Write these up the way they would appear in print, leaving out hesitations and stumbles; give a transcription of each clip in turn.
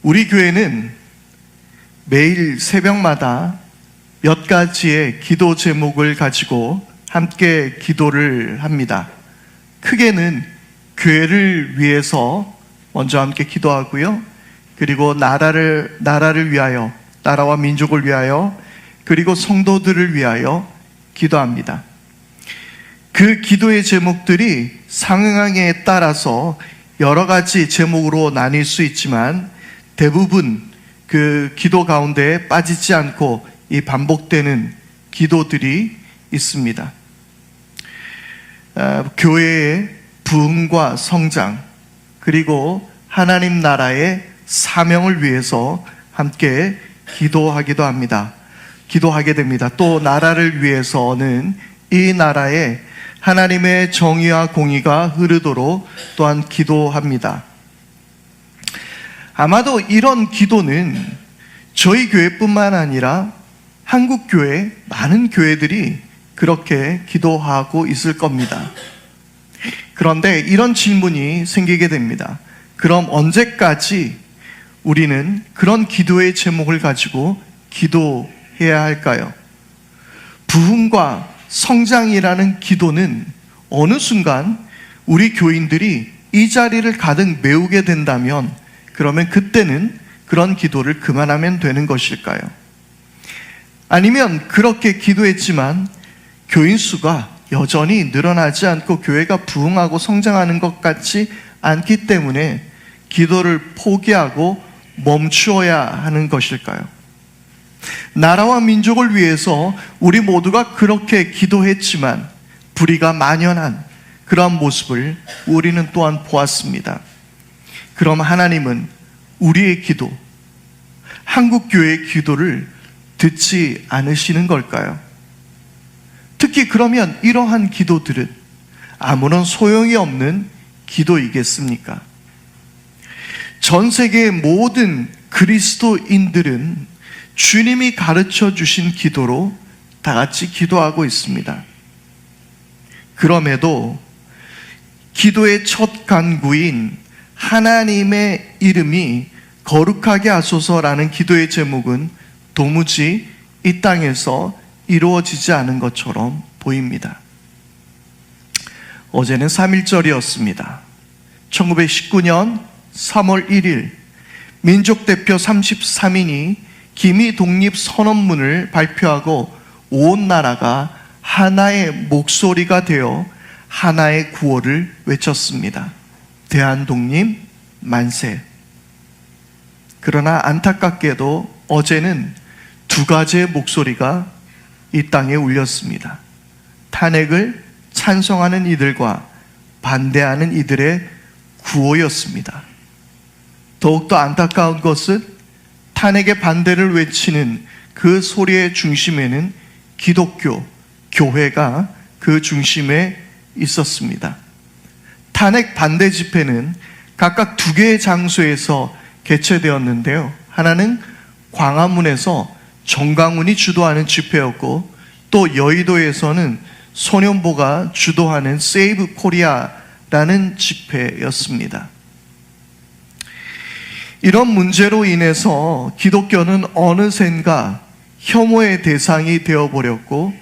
우리 교회는 매일 새벽마다 몇 가지의 기도 제목을 가지고 함께 기도를 합니다. 크게는 교회를 위해서 먼저 함께 기도하고요. 그리고 나라를 위하여, 나라와 민족을 위하여, 그리고 성도들을 위하여 기도합니다. 그 기도의 제목들이 상황에 따라서 여러 가지 제목으로 나뉠 수 있지만 대부분 그 기도 가운데 빠지지 않고 이 반복되는 기도들이 있습니다. 교회의 부흥과 성장, 그리고 하나님 나라의 사명을 위해서 함께 기도하기도 합니다. 기도하게 됩니다. 또 나라를 위해서는 이 나라에 하나님의 정의와 공의가 흐르도록 또한 기도합니다. 아마도 이런 기도는 저희 교회뿐만 아니라 한국 교회 많은 교회들이 그렇게 기도하고 있을 겁니다. 그런데 이런 질문이 생기게 됩니다. 그럼 언제까지 우리는 그런 기도의 제목을 가지고 기도해야 할까요? 부흥과 성장이라는 기도는 어느 순간 우리 교인들이 이 자리를 가득 메우게 된다면 그러면 그때는 그런 기도를 그만하면 되는 것일까요? 아니면 그렇게 기도했지만 교인 수가 여전히 늘어나지 않고 교회가 부흥하고 성장하는 것 같지 않기 때문에 기도를 포기하고 멈추어야 하는 것일까요? 나라와 민족을 위해서 우리 모두가 그렇게 기도했지만 불의가 만연한 그런 모습을 우리는 또한 보았습니다. 그럼 하나님은 우리의 기도, 한국교회의 기도를 듣지 않으시는 걸까요? 특히 그러면 이러한 기도들은 아무런 소용이 없는 기도이겠습니까? 전 세계의 모든 그리스도인들은 주님이 가르쳐 주신 기도로 다 같이 기도하고 있습니다. 그럼에도 기도의 첫 간구인 하나님의 이름이 거룩하게 하소서라는 기도의 제목은 도무지 이 땅에서 이루어지지 않은 것처럼 보입니다. 어제는 3.1절이었습니다. 1919년 3월 1일 민족대표 33인이 기미 독립선언문을 발표하고 온 나라가 하나의 목소리가 되어 하나의 구호를 외쳤습니다. 대한독립 만세. 그러나 안타깝게도 어제는 두 가지의 목소리가 이 땅에 울렸습니다. 탄핵을 찬성하는 이들과 반대하는 이들의 구호였습니다. 더욱더 안타까운 것은 탄핵의 반대를 외치는 그 소리의 중심에는 기독교, 교회가 그 중심에 있었습니다. 탄핵 반대 집회는 각각 두 개의 장소에서 개최되었는데요. 하나는 광화문에서 정강훈이 주도하는 집회였고 또 여의도에서는 소년보가 주도하는 세이브 코리아라는 집회였습니다. 이런 문제로 인해서 기독교는 어느샌가 혐오의 대상이 되어버렸고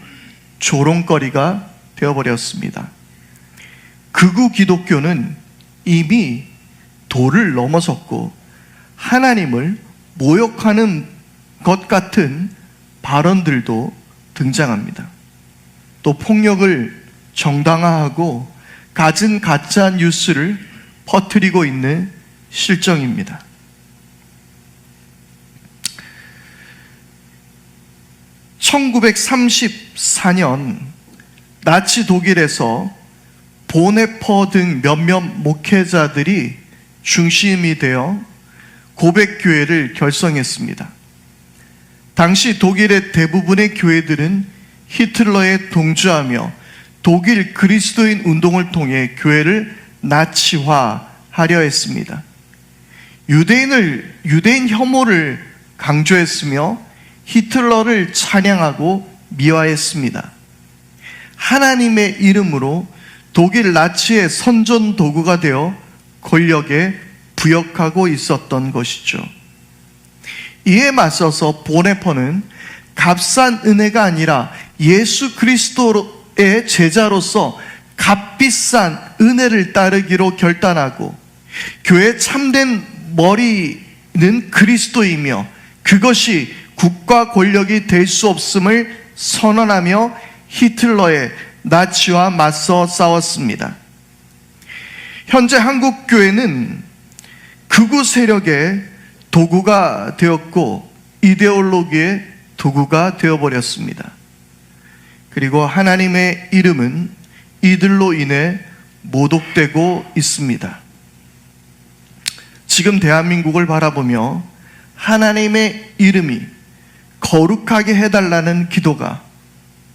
조롱거리가 되어버렸습니다. 극우 기독교는 이미 도를 넘어섰고 하나님을 모욕하는 것 같은 발언들도 등장합니다. 또 폭력을 정당화하고 갖은 가짜 뉴스를 퍼뜨리고 있는 실정입니다. (1934년) 나치 독일에서 보네퍼 등 몇몇 목회자들이 중심이 되어 고백교회를 결성했습니다. 당시 독일의 대부분의 교회들은 히틀러에 동조하며 독일 그리스도인 운동을 통해 교회를 나치화하려 했습니다. 유대인 혐오를 강조했으며 히틀러를 찬양하고 미화했습니다. 하나님의 이름으로 독일 나치의 선전 도구가 되어 권력에 부역하고 있었던 것이죠. 이에 맞서서 보네퍼는 값싼 은혜가 아니라 예수 그리스도의 제자로서 값비싼 은혜를 따르기로 결단하고, 교회의 참된 머리는 그리스도이며 그것이 국가 권력이 될 수 없음을 선언하며 히틀러의 나치와 맞서 싸웠습니다. 현재 한국 교회는 극우 세력의 도구가 되었고 이데올로기의 도구가 되어버렸습니다. 그리고 하나님의 이름은 이들로 인해 모독되고 있습니다. 지금 대한민국을 바라보며 하나님의 이름이 거룩하게 해달라는 기도가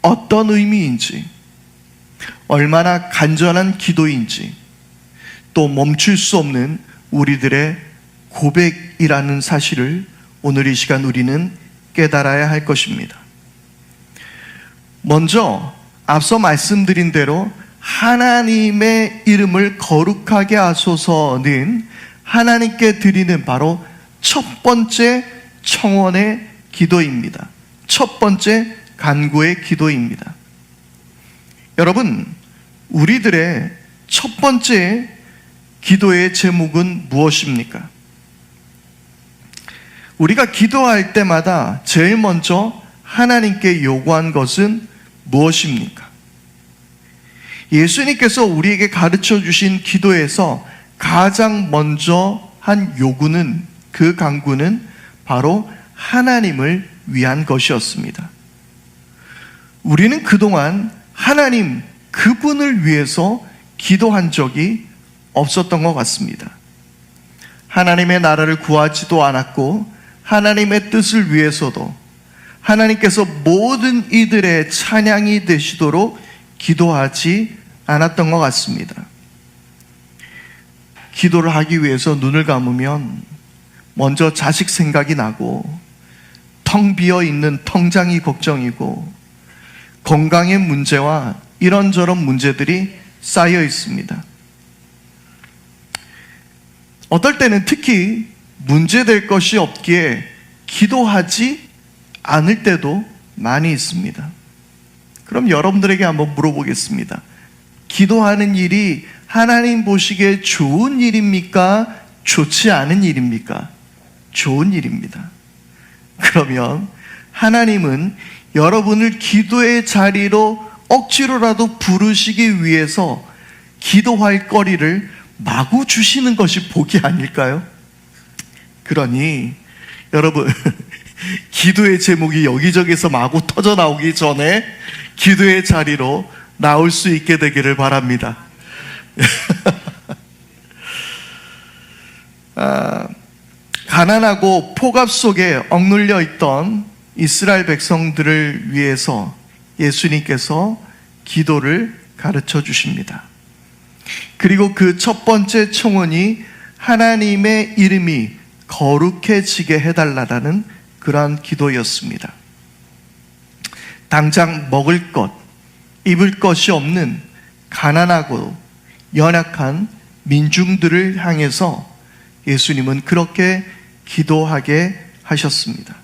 어떤 의미인지, 얼마나 간절한 기도인지, 또 멈출 수 없는 우리들의 고백이라는 사실을 오늘 이 시간 우리는 깨달아야 할 것입니다. 먼저 앞서 말씀드린 대로 하나님의 이름을 거룩하게 하소서는 하나님께 드리는 바로 첫 번째 청원의 기도입니다. 첫 번째 간구의 기도입니다. 여러분, 우리들의 첫 번째 기도의 제목은 무엇입니까? 우리가 기도할 때마다 제일 먼저 하나님께 요구한 것은 무엇입니까? 예수님께서 우리에게 가르쳐 주신 기도에서 가장 먼저 한 요구는, 그 간구는 바로 하나님을 위한 것이었습니다. 우리는 그동안 하나님 그분을 위해서 기도한 적이 없었던 것 같습니다. 하나님의 나라를 구하지도 않았고 하나님의 뜻을 위해서도 하나님께서 모든 이들의 찬양이 되시도록 기도하지 않았던 것 같습니다. 기도를 하기 위해서 눈을 감으면 먼저 자식 생각이 나고, 텅 비어 있는 통장이 걱정이고, 건강의 문제와 이런저런 문제들이 쌓여 있습니다. 어떨 때는 특히 문제될 것이 없기에 기도하지 않을 때도 많이 있습니다. 그럼 여러분들에게 한번 물어보겠습니다. 기도하는 일이 하나님 보시기에 좋은 일입니까? 좋지 않은 일입니까? 좋은 일입니다. 그러면 하나님은 여러분을 기도의 자리로 억지로라도 부르시기 위해서 기도할 거리를 마구 주시는 것이 복이 아닐까요? 그러니 여러분, 기도의 제목이 여기저기서 마구 터져 나오기 전에 기도의 자리로 나올 수 있게 되기를 바랍니다. 가난하고 폭압 속에 억눌려 있던 이스라엘 백성들을 위해서 예수님께서 기도를 가르쳐 주십니다. 그리고 그 첫 번째 청원이 하나님의 이름이 거룩해지게 해달라는 그러한 기도였습니다. 당장 먹을 것, 입을 것이 없는 가난하고 연약한 민중들을 향해서 예수님은 그렇게 기도하게 하셨습니다.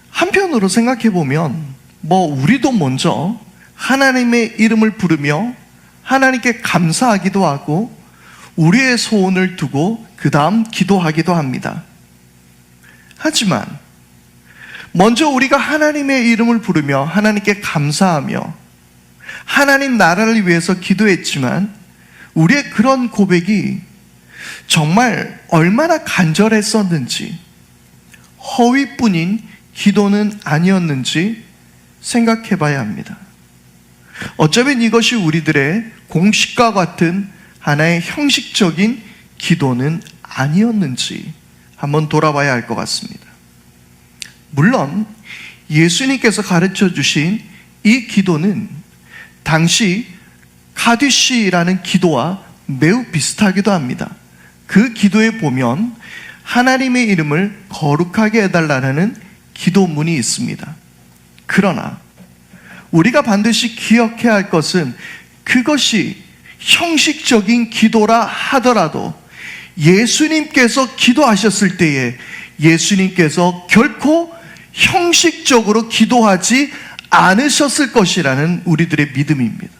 한편으로 생각해 보면 우리도 먼저 하나님의 이름을 부르며 하나님께 감사하기도 하고 우리의 소원을 두고 그 다음 기도하기도 합니다. 하지만 먼저 우리가 하나님의 이름을 부르며 하나님께 감사하며 하나님 나라를 위해서 기도했지만 우리의 그런 고백이 정말 얼마나 간절했었는지, 허위뿐인 기도는 아니었는지 생각해 봐야 합니다. 어쩌면 이것이 우리들의 공식과 같은 하나의 형식적인 기도는 아니었는지 한번 돌아봐야 할 것 같습니다. 물론 예수님께서 가르쳐 주신 이 기도는 당시 카디시라는 기도와 매우 비슷하기도 합니다. 그 기도에 보면 하나님의 이름을 거룩하게 해달라는 기도문이 있습니다. 그러나 우리가 반드시 기억해야 할 것은 그것이 형식적인 기도라 하더라도 예수님께서 기도하셨을 때에 예수님께서 결코 형식적으로 기도하지 않으셨을 것이라는 우리들의 믿음입니다.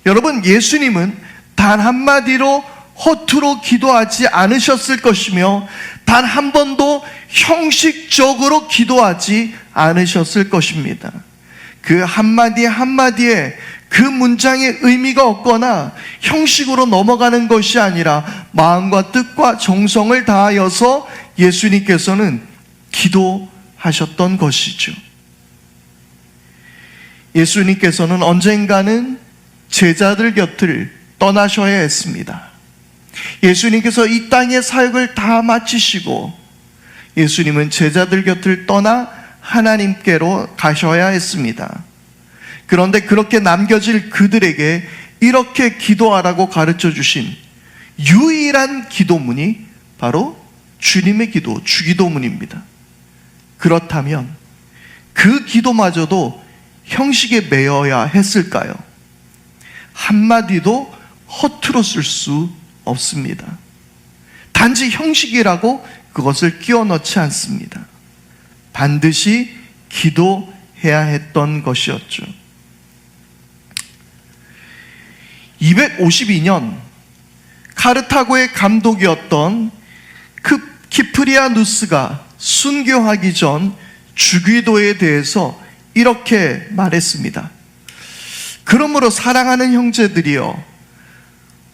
여러분, 예수님은 단 한마디로 허투루 기도하지 않으셨을 것이며 단 한 번도 형식적으로 기도하지 않으셨을 것입니다. 그 한마디 한마디에 그 문장의 의미가 없거나 형식으로 넘어가는 것이 아니라 마음과 뜻과 정성을 다하여서 예수님께서는 기도하셨던 것이죠. 예수님께서는 언젠가는 제자들 곁을 떠나셔야 했습니다. 예수님께서 이 땅의 사역을 다 마치시고 예수님은 제자들 곁을 떠나 하나님께로 가셔야 했습니다. 그런데 그렇게 남겨질 그들에게 이렇게 기도하라고 가르쳐 주신 유일한 기도문이 바로 주님의 기도, 주기도문입니다. 그렇다면 그 기도마저도 형식에 매여야 했을까요? 한마디도 허투루 쓸 수 없습니다. 단지 형식이라고 그것을 끼워 넣지 않습니다. 반드시 기도해야 했던 것이었죠. 252년 카르타고의 감독이었던 키프리아누스가 순교하기 전 주기도에 대해서 이렇게 말했습니다. 그러므로 사랑하는 형제들이여,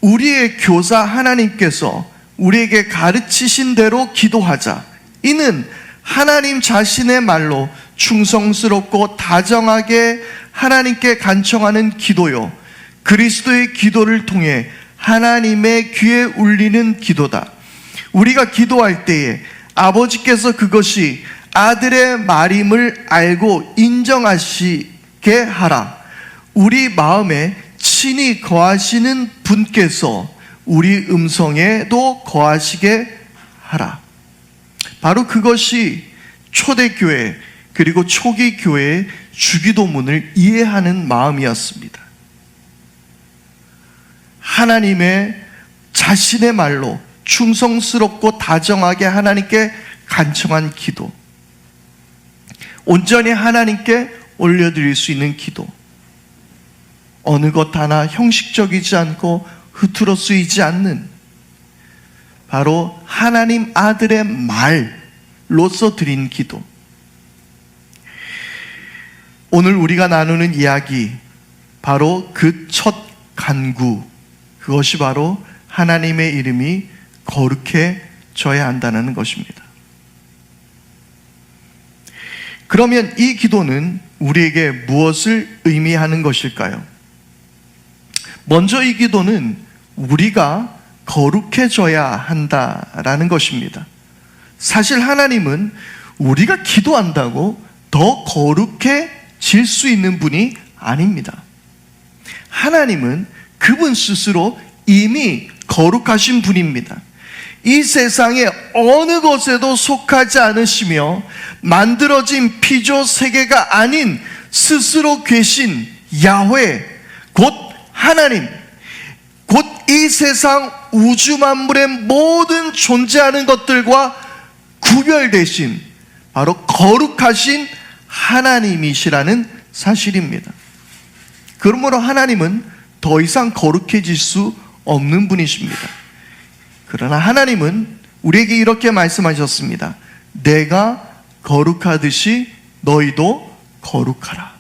우리의 교사 하나님께서 우리에게 가르치신 대로 기도하자. 이는 하나님 자신의 말로 충성스럽고 다정하게 하나님께 간청하는 기도요, 그리스도의 기도를 통해 하나님의 귀에 울리는 기도다. 우리가 기도할 때에 아버지께서 그것이 아들의 말임을 알고 인정하시게 하라. 우리 마음에 친히 거하시는 분께서 우리 음성에도 거하시게 하라. 바로 그것이 초대교회 그리고 초기 교회의 주기도문을 이해하는 마음이었습니다. 하나님의 자신의 말로 충성스럽고 다정하게 하나님께 간청한 기도, 온전히 하나님께 올려드릴 수 있는 기도, 어느 것 하나 형식적이지 않고 흐트러 쓰이지 않는 바로 하나님 아들의 말로서 드린 기도. 오늘 우리가 나누는 이야기, 바로 그 첫 간구, 그것이 바로 하나님의 이름이 거룩해져야 한다는 것입니다. 그러면 이 기도는 우리에게 무엇을 의미하는 것일까요? 먼저 이 기도는 우리가 거룩해져야 한다라는 것입니다. 사실 하나님은 우리가 기도한다고 더 거룩해질 수 있는 분이 아닙니다. 하나님은 그분 스스로 이미 거룩하신 분입니다. 이 세상의 어느 것에도 속하지 않으시며 만들어진 피조 세계가 아닌 스스로 계신 야훼, 곧 하나님, 곧 이 세상 우주 만물의 모든 존재하는 것들과 구별되신 바로 거룩하신 하나님이시라는 사실입니다. 그러므로 하나님은 더 이상 거룩해질 수 없는 분이십니다. 그러나 하나님은 우리에게 이렇게 말씀하셨습니다. 내가 거룩하듯이 너희도 거룩하라.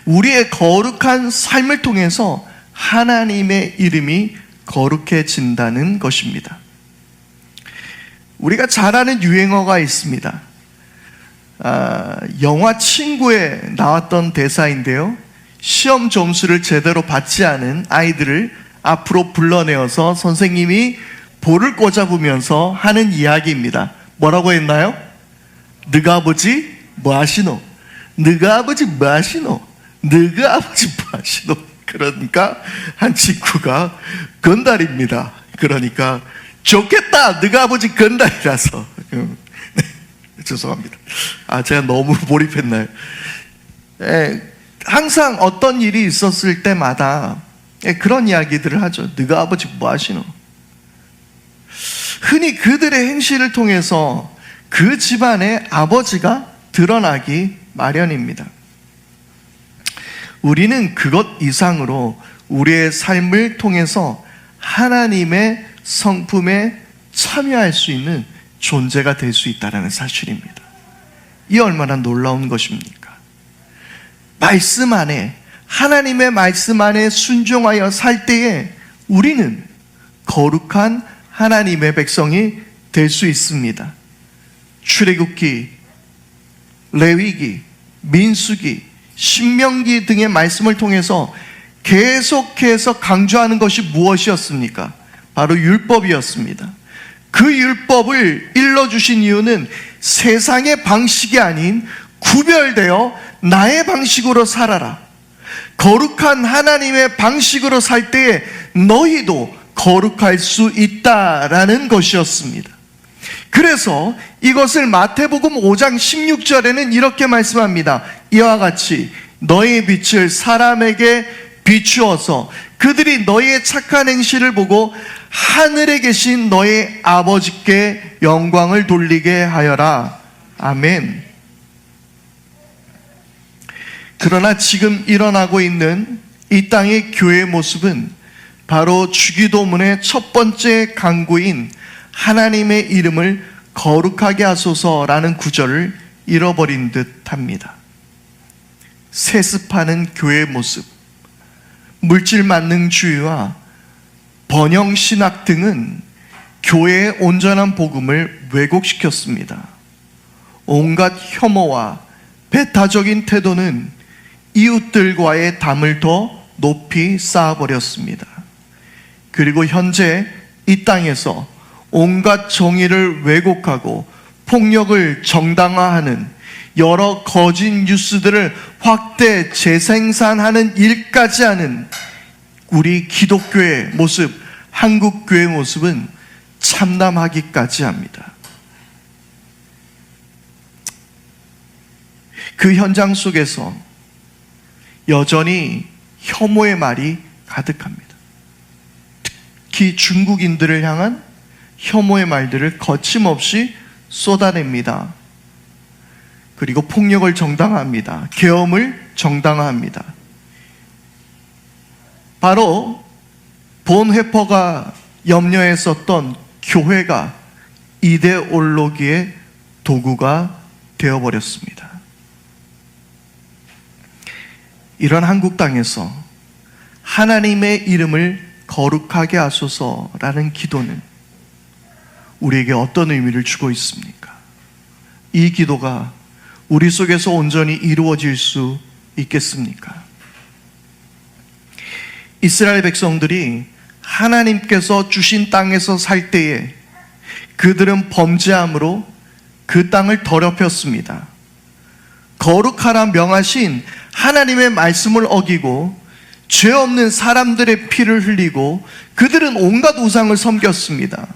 우리의 거룩한 삶을 통해서 하나님의 이름이 거룩해진다는 것입니다. 우리가 잘 아는 유행어가 있습니다. 영화 친구에 나왔던 대사인데요, 시험 점수를 제대로 받지 않은 아이들을 앞으로 불러내어서 선생님이 볼을 꽂아보면서 하는 이야기입니다. 뭐라고 했나요? 너가 아버지 뭐 하시노? 너가 아버지 뭐 하시노? 너가 아버지 뭐 하시노? 그러니까 한 친구가 건달입니다. 그러니까 좋겠다, 너가 아버지 건달이라서. 죄송합니다. 제가 너무 몰입했나요? 항상 어떤 일이 있었을 때마다 그런 이야기들을 하죠. 너가 아버지 뭐 하시노? 흔히 그들의 행실을 통해서 그 집안의 아버지가 드러나기 마련입니다. 우리는 그것 이상으로 우리의 삶을 통해서 하나님의 성품에 참여할 수 있는 존재가 될 수 있다는 사실입니다. 이 얼마나 놀라운 것입니까? 말씀 안에, 하나님의 말씀 안에 순종하여 살 때에 우리는 거룩한 하나님의 백성이 될 수 있습니다. 출애굽기, 레위기, 민수기, 신명기 등의 말씀을 통해서 계속해서 강조하는 것이 무엇이었습니까? 바로 율법이었습니다. 그 율법을 일러주신 이유는 세상의 방식이 아닌 구별되어 나의 방식으로 살아라, 거룩한 하나님의 방식으로 살 때에 너희도 거룩할 수 있다라는 것이었습니다. 그래서 이것을 마태복음 5장 16절에는 이렇게 말씀합니다. 이와 같이 너희의 빛을 사람에게 비추어서 그들이 너희의 착한 행실을 보고 하늘에 계신 너희 아버지께 영광을 돌리게 하여라. 아멘. 그러나 지금 일어나고 있는 이 땅의 교회의 모습은 바로 주기도문의 첫 번째 강구인 하나님의 이름을 거룩하게 하소서라는 구절을 잃어버린 듯 합니다. 세습하는 교회의 모습, 물질 만능주의와 번영신학 등은 교회의 온전한 복음을 왜곡시켰습니다. 온갖 혐오와 배타적인 태도는 이웃들과의 담을 더 높이 쌓아버렸습니다. 그리고 현재 이 땅에서 온갖 정의를 왜곡하고 폭력을 정당화하는 여러 거짓 뉴스들을 확대 재생산하는 일까지 하는 우리 기독교의 모습, 한국교회의 모습은 참담하기까지 합니다. 그 현장 속에서 여전히 혐오의 말이 가득합니다. 특히 중국인들을 향한 혐오의 말들을 거침없이 쏟아냅니다. 그리고 폭력을 정당화합니다. 계엄을 정당화합니다. 바로 본 회퍼가 염려했었던 교회가 이데올로기의 도구가 되어버렸습니다. 이런 한국 땅에서 하나님의 이름을 거룩하게 하소서라는 기도는 우리에게 어떤 의미를 주고 있습니까? 이 기도가 우리 속에서 온전히 이루어질 수 있겠습니까? 이스라엘 백성들이 하나님께서 주신 땅에서 살 때에 그들은 범죄함으로 그 땅을 더럽혔습니다. 거룩하라 명하신 하나님의 말씀을 어기고 죄 없는 사람들의 피를 흘리고 그들은 온갖 우상을 섬겼습니다.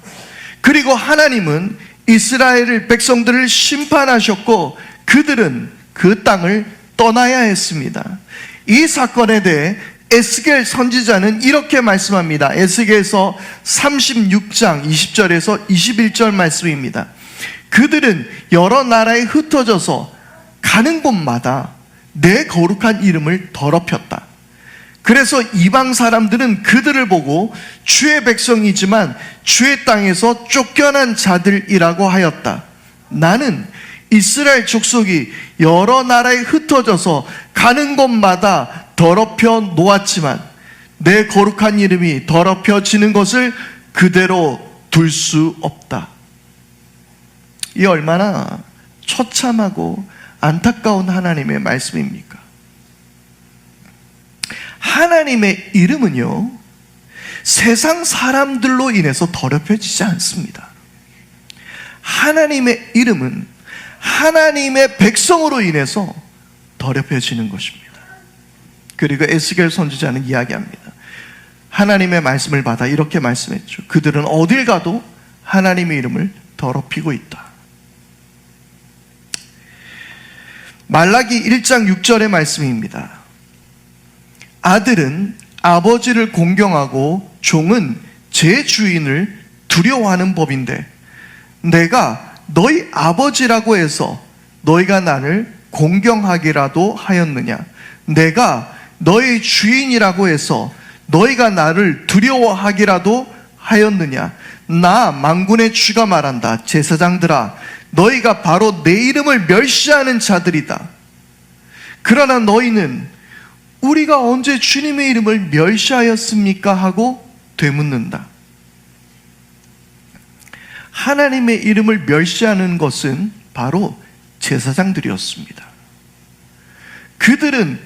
그리고 하나님은 이스라엘 백성들을 심판하셨고 그들은 그 땅을 떠나야 했습니다. 이 사건에 대해 에스겔 선지자는 이렇게 말씀합니다. 에스겔서 36장 20절에서 21절 말씀입니다. 그들은 여러 나라에 흩어져서 가는 곳마다 내 거룩한 이름을 더럽혔다. 그래서 이방 사람들은 그들을 보고 주의 백성이지만 주의 땅에서 쫓겨난 자들이라고 하였다. 나는 이스라엘 족속이 여러 나라에 흩어져서 가는 곳마다 더럽혀 놓았지만 내 거룩한 이름이 더럽혀지는 것을 그대로 둘 수 없다. 이 얼마나 처참하고 안타까운 하나님의 말씀입니까? 하나님의 이름은요, 세상 사람들로 인해서 더럽혀지지 않습니다. 하나님의 이름은 하나님의 백성으로 인해서 더럽혀지는 것입니다. 그리고 에스겔 선지자는 이야기합니다. 하나님의 말씀을 받아 이렇게 말씀했죠. 그들은 어딜 가도 하나님의 이름을 더럽히고 있다. 말라기 1장 6절의 말씀입니다. 아들은 아버지를 공경하고 종은 제 주인을 두려워하는 법인데 내가 너희 아버지라고 해서 너희가 나를 공경하기라도 하였느냐? 내가 너희 주인이라고 해서 너희가 나를 두려워하기라도 하였느냐? 나 만군의 주가 말한다. 제사장들아, 너희가 바로 내 이름을 멸시하는 자들이다. 그러나 너희는 우리가 언제 주님의 이름을 멸시하였습니까? 하고 되묻는다. 하나님의 이름을 멸시하는 것은 바로 제사장들이었습니다. 그들은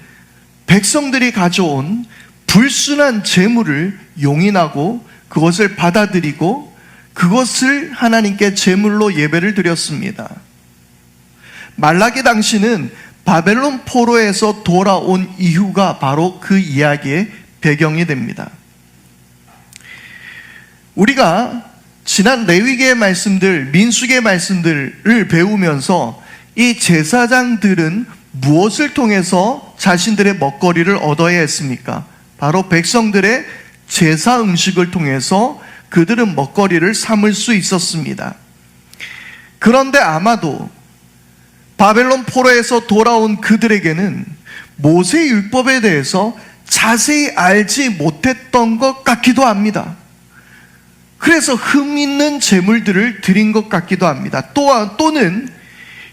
백성들이 가져온 불순한 제물을 용인하고 그것을 받아들이고 그것을 하나님께 제물로 예배를 드렸습니다. 말라기 당시는 바벨론 포로에서 돌아온 이후가 바로 그 이야기의 배경이 됩니다. 우리가 지난 레위기의 말씀들, 민수기의 말씀들을 배우면서 이 제사장들은 무엇을 통해서 자신들의 먹거리를 얻어야 했습니까? 바로 백성들의 제사 음식을 통해서 그들은 먹거리를 삼을 수 있었습니다. 그런데 아마도 바벨론 포로에서 돌아온 그들에게는 모세 율법에 대해서 자세히 알지 못했던 것 같기도 합니다. 그래서 흠있는 제물들을 드린 것 같기도 합니다. 또는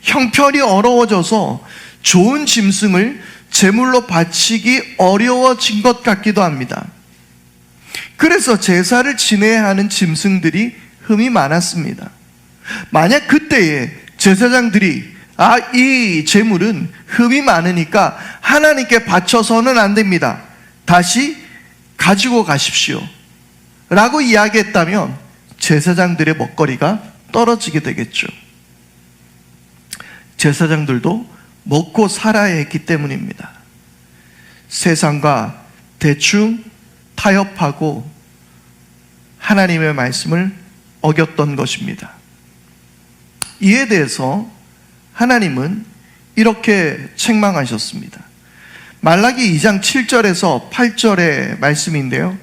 형편이 어려워져서 좋은 짐승을 제물로 바치기 어려워진 것 같기도 합니다. 그래서 제사를 지내야 하는 짐승들이 흠이 많았습니다. 만약 그때에 제사장들이 이 제물은 흠이 많으니까 하나님께 바쳐서는 안 됩니다. 다시 가지고 가십시오 라고 이야기했다면 제사장들의 먹거리가 떨어지게 되겠죠. 제사장들도 먹고 살아야 했기 때문입니다. 세상과 대충 타협하고 하나님의 말씀을 어겼던 것입니다. 이에 대해서 하나님은 이렇게 책망하셨습니다. 말라기 2장 7절에서 8절의 말씀인데요.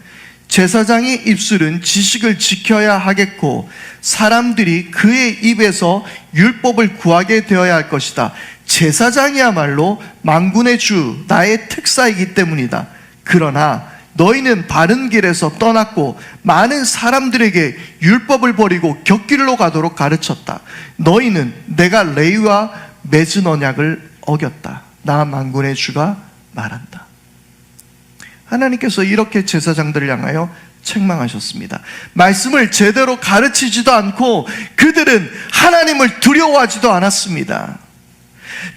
제사장의 입술은 지식을 지켜야 하겠고 사람들이 그의 입에서 율법을 구하게 되어야 할 것이다. 제사장이야말로 만군의 주 나의 특사이기 때문이다. 그러나 너희는 바른 길에서 떠났고 많은 사람들에게 율법을 버리고 곁길로 가도록 가르쳤다. 너희는 내가 레위와 맺은 언약을 어겼다. 나 만군의 주가 말한다. 하나님께서 이렇게 제사장들을 향하여 책망하셨습니다. 말씀을 제대로 가르치지도 않고 그들은 하나님을 두려워하지도 않았습니다.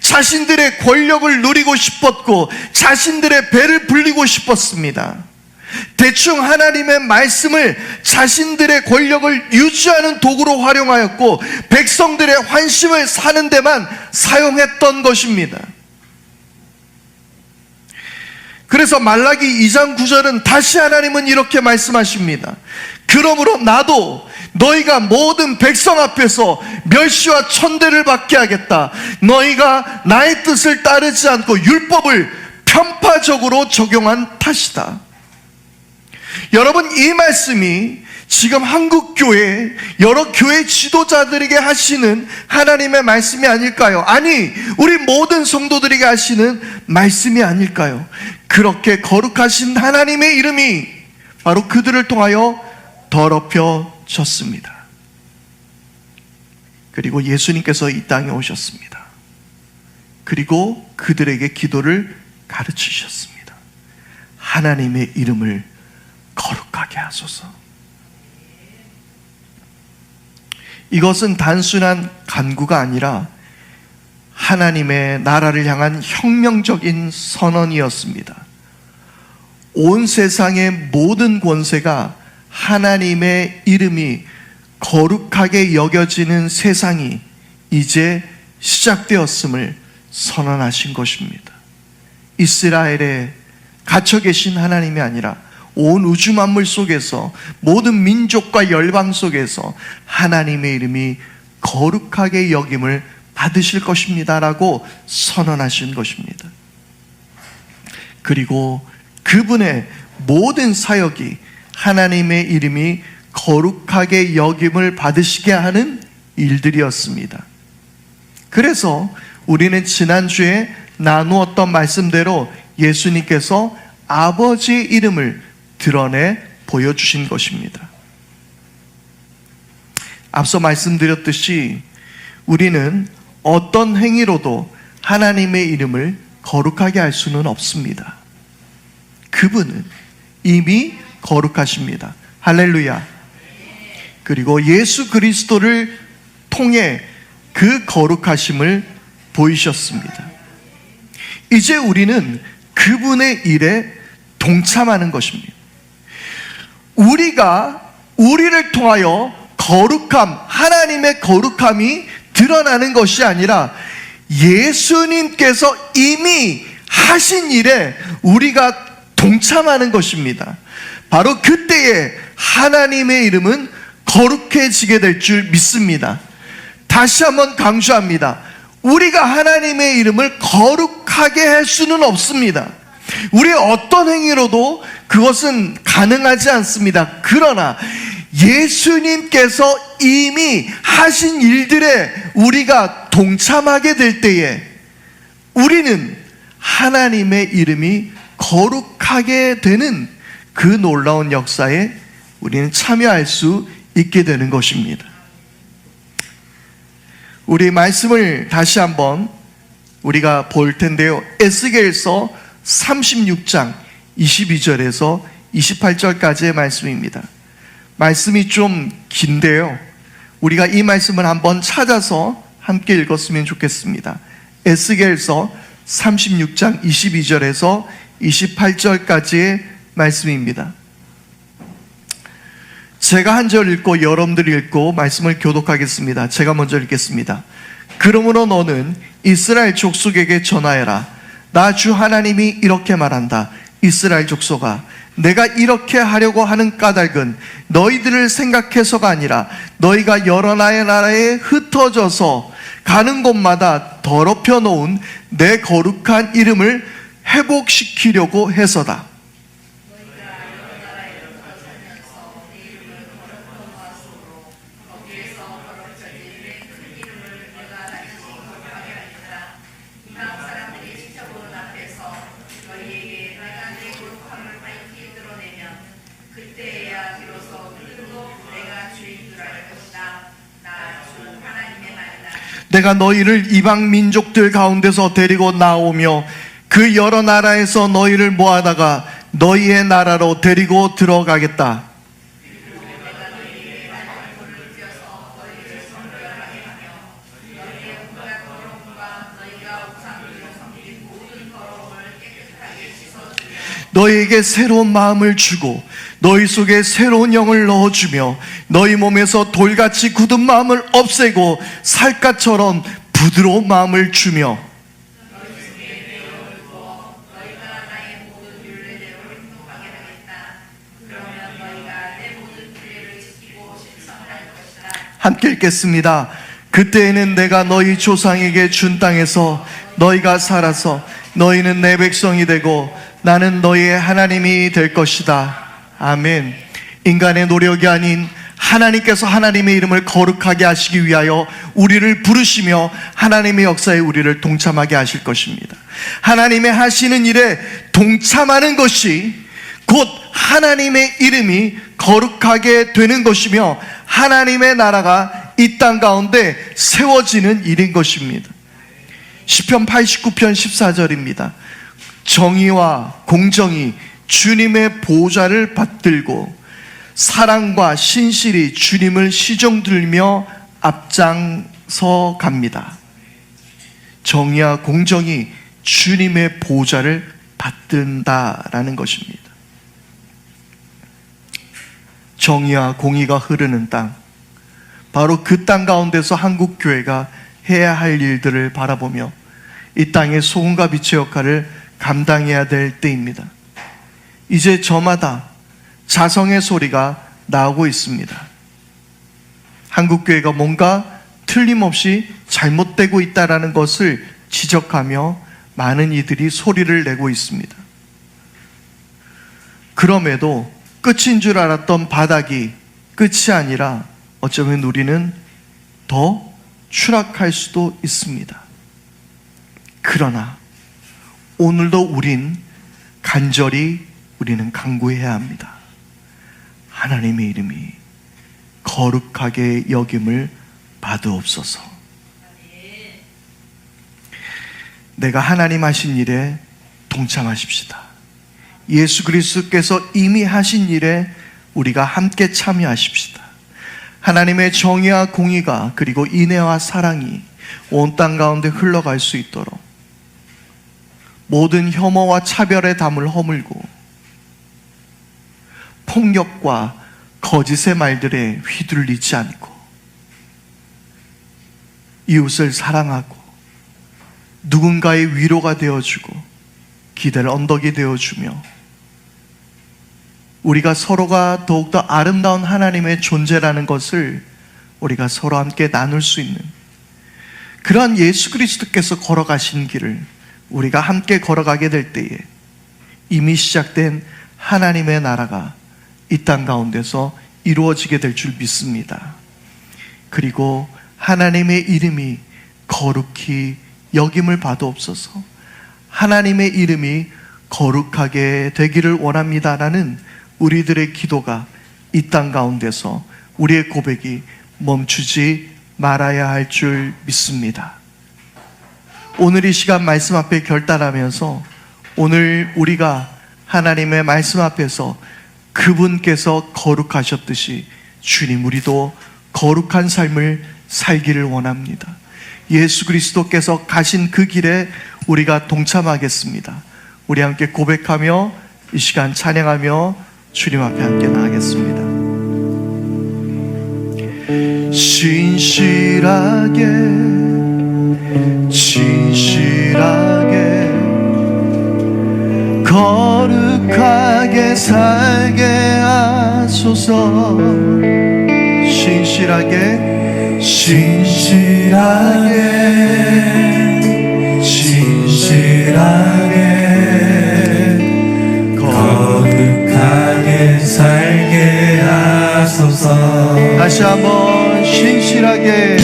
자신들의 권력을 누리고 싶었고 자신들의 배를 불리고 싶었습니다. 대충 하나님의 말씀을 자신들의 권력을 유지하는 도구로 활용하였고 백성들의 환심을 사는 데만 사용했던 것입니다. 그래서 말라기 2장 9절은 다시 하나님은 이렇게 말씀하십니다. 그러므로 나도 너희가 모든 백성 앞에서 멸시와 천대를 받게 하겠다. 너희가 나의 뜻을 따르지 않고 율법을 편파적으로 적용한 탓이다. 여러분, 이 말씀이 지금 한국교회 여러 교회 지도자들에게 하시는 하나님의 말씀이 아닐까요? 아니, 우리 모든 성도들에게 하시는 말씀이 아닐까요? 그렇게 거룩하신 하나님의 이름이 바로 그들을 통하여 더럽혀졌습니다. 그리고 예수님께서 이 땅에 오셨습니다. 그리고 그들에게 기도를 가르치셨습니다. 하나님의 이름을 거룩하게 하소서. 이것은 단순한 간구가 아니라 하나님의 나라를 향한 혁명적인 선언이었습니다. 온 세상의 모든 권세가 하나님의 이름이 거룩하게 여겨지는 세상이 이제 시작되었음을 선언하신 것입니다. 이스라엘에 갇혀 계신 하나님이 아니라 온 우주 만물 속에서 모든 민족과 열방 속에서 하나님의 이름이 거룩하게 여김을 받으실 것입니다 라고 선언하신 것입니다. 그리고 그분의 모든 사역이 하나님의 이름이 거룩하게 여김을 받으시게 하는 일들이었습니다. 그래서 우리는 지난주에 나누었던 말씀대로 예수님께서 아버지의 이름을 드러내 보여주신 것입니다. 앞서 말씀드렸듯이 우리는 어떤 행위로도 하나님의 이름을 거룩하게 할 수는 없습니다. 그분은 이미 거룩하십니다. 할렐루야. 그리고 예수 그리스도를 통해 그 거룩하심을 보이셨습니다. 이제 우리는 그분의 일에 동참하는 것입니다. 우리를 통하여 거룩함, 하나님의 거룩함이 드러나는 것이 아니라 예수님께서 이미 하신 일에 우리가 동참하는 것입니다. 바로 그때에 하나님의 이름은 거룩해지게 될 줄 믿습니다. 다시 한번 강조합니다. 우리가 하나님의 이름을 거룩하게 할 수는 없습니다. 우리의 어떤 행위로도 그것은 가능하지 않습니다. 그러나 예수님께서 이미 하신 일들에 우리가 동참하게 될 때에 우리는 하나님의 이름이 거룩하게 되는 그 놀라운 역사에 우리는 참여할 수 있게 되는 것입니다. 우리 말씀을 다시 한번 우리가 볼 텐데요. 에스겔서 36장 22절에서 28절까지의 말씀입니다. 말씀이 좀 긴데요. 우리가 이 말씀을 한번 찾아서 함께 읽었으면 좋겠습니다. 에스겔서 36장 22절에서 28절까지의 말씀입니다. 제가 한 절 읽고 여러분들이 읽고 말씀을 교독하겠습니다. 제가 먼저 읽겠습니다. 그러므로 너는 이스라엘 족속에게 전하여라. 나 주 하나님이 이렇게 말한다. 이스라엘 족속아, 내가 이렇게 하려고 하는 까닭은 너희들을 생각해서가 아니라 너희가 여러 나라에 흩어져서 가는 곳마다 더럽혀 놓은 내 거룩한 이름을 회복시키려고 해서다. 내가 너희를 이방 민족들 가운데서 데리고 나오며 그 여러 나라에서 너희를 모아다가 너희의 나라로 데리고 들어가겠다. 너희에게 새로운 마음을 주고 너희 속에 새로운 영을 넣어주며 너희 몸에서 돌같이 굳은 마음을 없애고 살갗처럼 부드러운 마음을 주며 함께 읽겠습니다. 그때에는 내가 너희 조상에게 준 땅에서 너희가 살아서 너희는 내 백성이 되고 나는 너희의 하나님이 될 것이다. 아멘. 인간의 노력이 아닌 하나님께서 하나님의 이름을 거룩하게 하시기 위하여 우리를 부르시며 하나님의 역사에 우리를 동참하게 하실 것입니다. 하나님의 하시는 일에 동참하는 것이 곧 하나님의 이름이 거룩하게 되는 것이며 하나님의 나라가 이 땅 가운데 세워지는 일인 것입니다. 시편 89편 14절입니다. 정의와 공정이 주님의 보좌를 받들고 사랑과 신실이 주님을 시종들며 앞장서 갑니다. 정의와 공정이 주님의 보좌를 받든다라는 것입니다. 정의와 공의가 흐르는 땅, 바로 그 땅 가운데서 한국교회가 해야 할 일들을 바라보며 이 땅의 소금과 빛의 역할을 감당해야 될 때입니다. 이제 저마다 자성의 소리가 나오고 있습니다. 한국교회가 뭔가 틀림없이 잘못되고 있다는 것을 지적하며 많은 이들이 소리를 내고 있습니다. 그럼에도 끝인 줄 알았던 바닥이 끝이 아니라 어쩌면 우리는 더 추락할 수도 있습니다. 그러나 오늘도 우리는 간구해야 합니다. 하나님의 이름이 거룩하게 여김을 받으옵소서. 내가 하나님 하신 일에 동참하십시다. 예수 그리스도께서 이미 하신 일에 우리가 함께 참여하십시다. 하나님의 정의와 공의가 그리고 인애와 사랑이 온 땅 가운데 흘러갈 수 있도록 모든 혐오와 차별의 담을 허물고 폭력과 거짓의 말들에 휘둘리지 않고 이웃을 사랑하고 누군가의 위로가 되어주고 기댈 언덕이 되어주며 우리가 서로가 더욱더 아름다운 하나님의 존재라는 것을 우리가 서로 함께 나눌 수 있는 그러한 예수 그리스도께서 걸어가신 길을 우리가 함께 걸어가게 될 때에 이미 시작된 하나님의 나라가 이 땅 가운데서 이루어지게 될 줄 믿습니다. 그리고 하나님의 이름이 거룩히 여김을 받으옵소서. 하나님의 이름이 거룩하게 되기를 원합니다라는 우리들의 기도가 이 땅 가운데서 우리의 고백이 멈추지 말아야 할 줄 믿습니다. 오늘 이 시간 말씀 앞에 결단하면서 오늘 우리가 하나님의 말씀 앞에서 그분께서 거룩하셨듯이 주님 우리도 거룩한 삶을 살기를 원합니다. 예수 그리스도께서 가신 그 길에 우리가 동참하겠습니다. 우리 함께 고백하며 이 시간 찬양하며 주님 앞에 함께 나가겠습니다. 신실하게 진실하게 거룩하게 살게 하소서. 신실하게 거룩하게 살게 하소서. 다시 한번 신실하게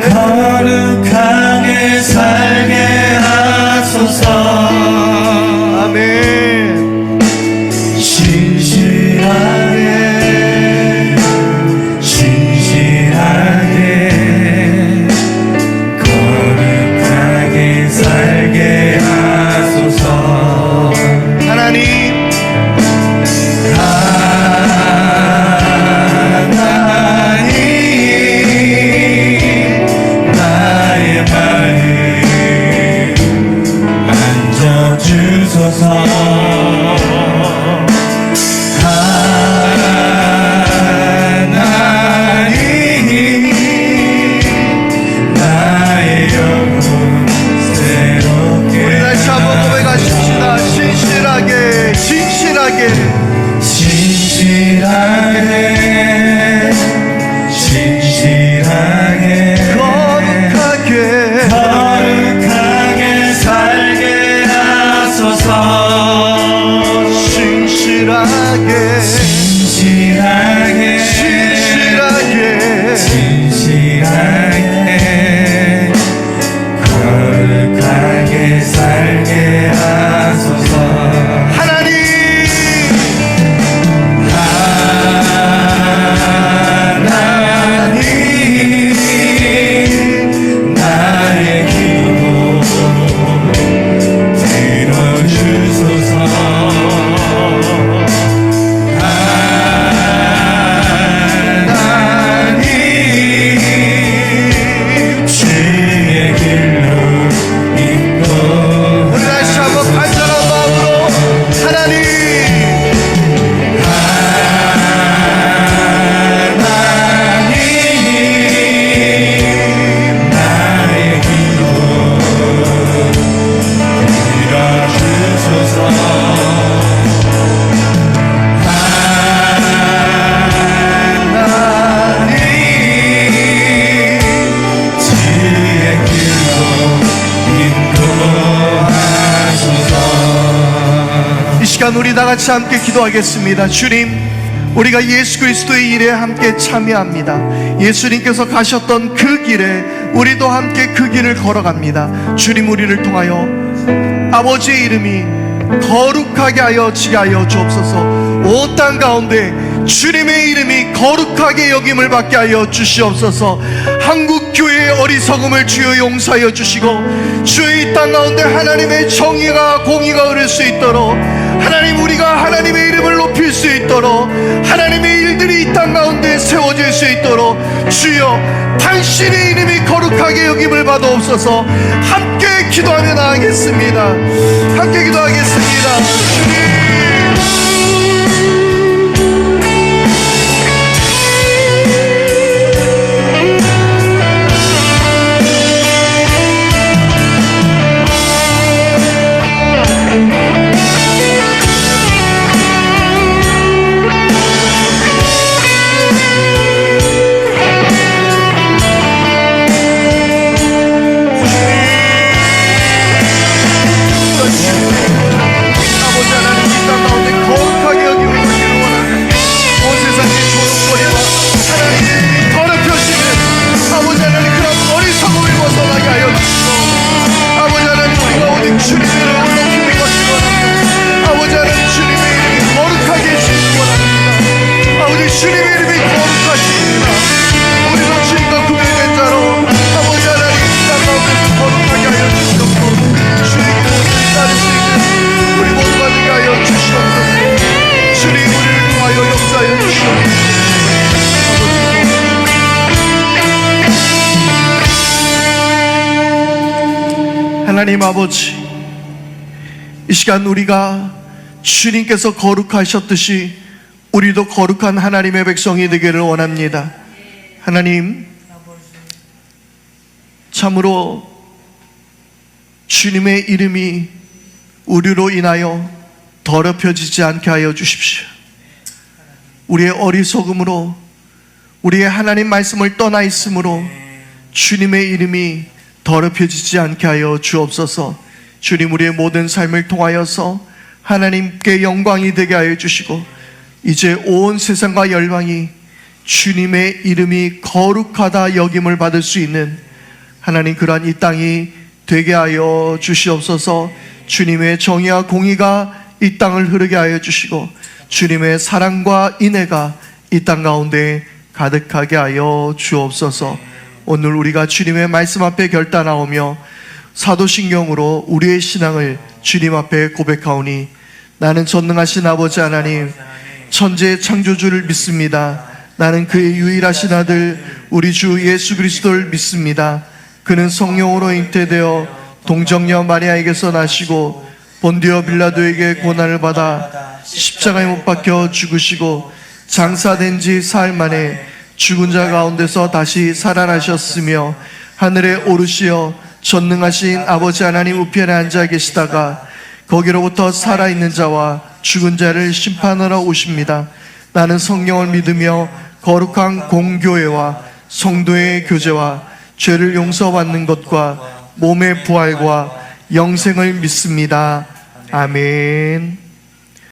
거룩하게 살게 하소서. 아멘. 신실하게 거룩하게 살게 하소서. 하나님 나의 마음 만져주소서. 신실하게 거룩하게 살게 하소서. 신실하게 거룩하게 살게 하소서. 하나님 나의 기도 들어주소서. 하나님 주의 길로 이끌어 시간 우리 다 같이 함께 기도하겠습니다. 주님, 우리가 예수 그리스도의 일에 함께 참여합니다. 예수님께서 가셨던 그 길에 우리도 함께 그 길을 걸어갑니다. 주님, 우리를 통하여 아버지의 이름이 거룩하게 하여 지게 하여 주옵소서. 온 땅 가운데 주님의 이름이 거룩하게 여김을 받게 하여 주시옵소서. 한국교회의 어리석음을 주여 용서하여 주시고, 주의 이 땅 가운데 하나님의 정의가 공의가 흐를 수 있도록, 하나님, 우리가 하나님의 이름을 높일 수 있도록, 하나님의 일들이 이 땅 가운데 세워질 수 있도록 주여 당신의 이름이 거룩하게 여김을 받아옵소서. 함께 기도하며 나아가겠습니다. 함께 기도하겠습니다. 주님, 하나님 아버지, 이 시간 우리가 주님께서 거룩하셨듯이 우리도 거룩한 하나님의 백성이 되기를 원합니다. 하나님, 참으로 주님의 이름이 우리로 인하여 더럽혀지지 않게 하여 주십시오. 우리의 어리석음으로, 우리의 하나님 말씀을 떠나 있으므로 주님의 이름이 더럽혀지지 않게 하여 주옵소서. 주님, 우리의 모든 삶을 통하여서 하나님께 영광이 되게 하여 주시고, 이제 온 세상과 열방이 주님의 이름이 거룩하다 여김을 받을 수 있는 하나님, 그러한 이 땅이 되게 하여 주시옵소서. 주님의 정의와 공의가 이 땅을 흐르게 하여 주시고, 주님의 사랑과 인애가 이 땅 가운데 가득하게 하여 주옵소서. 오늘 우리가 주님의 말씀 앞에 결단하오며 사도신경으로 우리의 신앙을 주님 앞에 고백하오니, 나는 전능하신 아버지 하나님, 천지의 창조주를 믿습니다. 나는 그의 유일하신 아들 우리 주 예수 그리스도를 믿습니다. 그는 성령으로 잉태되어 동정녀 마리아에게서 나시고 본디오 빌라도에게 고난을 받아 십자가에 못 박혀 죽으시고 장사된 지 사흘 만에 죽은 자 가운데서 다시 살아나셨으며 하늘에 오르시어 전능하신 아버지 하나님 우편에 앉아 계시다가 거기로부터 살아있는 자와 죽은 자를 심판하러 오십니다. 나는 성령을 믿으며 거룩한 공교회와 성도의 교제와 죄를 용서받는 것과 몸의 부활과 영생을 믿습니다. 아멘.